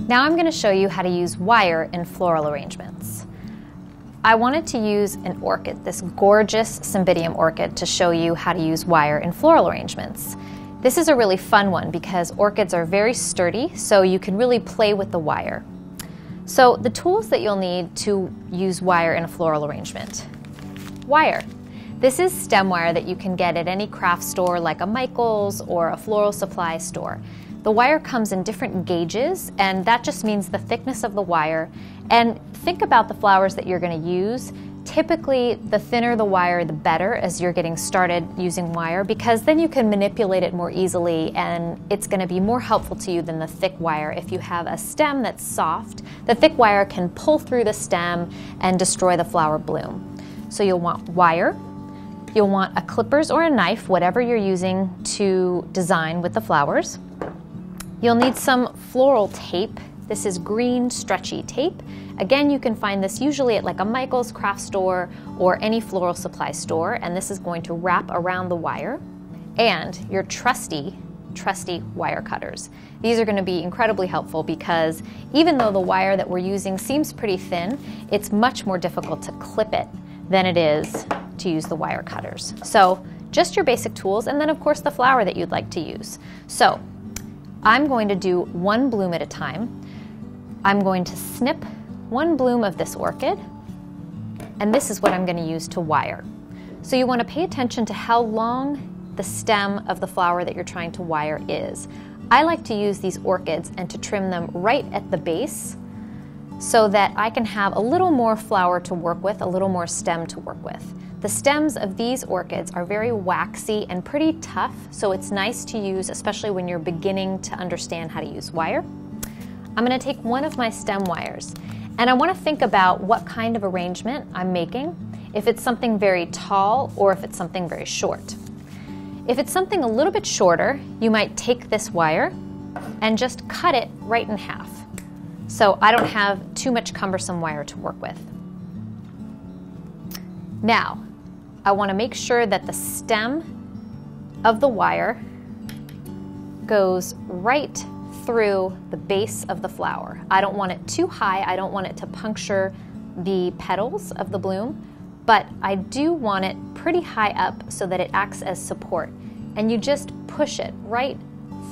Now I'm going to show you how to use wire in floral arrangements. I wanted to use an orchid, this gorgeous cymbidium orchid, to show you how to use wire in floral arrangements. This is a really fun one because orchids are very sturdy, so you can really play with the wire. So the tools that you'll need to use wire in a floral arrangement. Wire. This is stem wire that you can get at any craft store like a Michael's or a floral supply store. The wire comes in different gauges, and that just means the thickness of the wire. And think about the flowers that you're going to use. Typically, the thinner the wire, the better as you're getting started using wire, because then you can manipulate it more easily and it's going to be more helpful to you than the thick wire. If you have a stem that's soft, the thick wire can pull through the stem and destroy the flower bloom. So you'll want wire. You'll want a clippers or a knife, whatever you're using to design with the flowers. You'll need some floral tape. This is green stretchy tape. Again, you can find this usually at like a Michael's craft store or any floral supply store, and this is going to wrap around the wire. And your trusty wire cutters. These are going to be incredibly helpful because even though the wire that we're using seems pretty thin, it's much more difficult to clip it than it is to use the wire cutters. So just your basic tools, and then of course the flower that you'd like to use. So I'm going to do one bloom at a time. I'm going to snip one bloom of this orchid, and this is what I'm going to use to wire. So you want to pay attention to how long the stem of the flower that you're trying to wire is. I like to use these orchids and to trim them right at the base so that I can have a little more flower to work with, a little more stem to work with. The stems of these orchids are very waxy and pretty tough, so it's nice to use, especially when you're beginning to understand how to use wire. I'm going to take one of my stem wires, and I want to think about what kind of arrangement I'm making, if it's something very tall or if it's something very short. If it's something a little bit shorter, you might take this wire and just cut it right in half, so I don't have too much cumbersome wire to work with. Now, I want to make sure that the stem of the wire goes right through the base of the flower. I don't want it too high, I don't want it to puncture the petals of the bloom, but I do want it pretty high up so that it acts as support. And you just push it right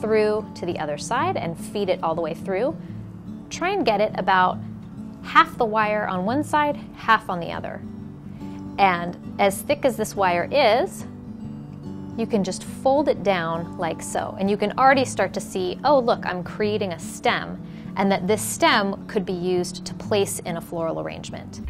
through to the other side and feed it all the way through. Try and get it about half the wire on one side, half on the other. And as thick as this wire is, you can just fold it down like so. And you can already start to see, oh look, I'm creating a stem, and that this stem could be used to place in a floral arrangement.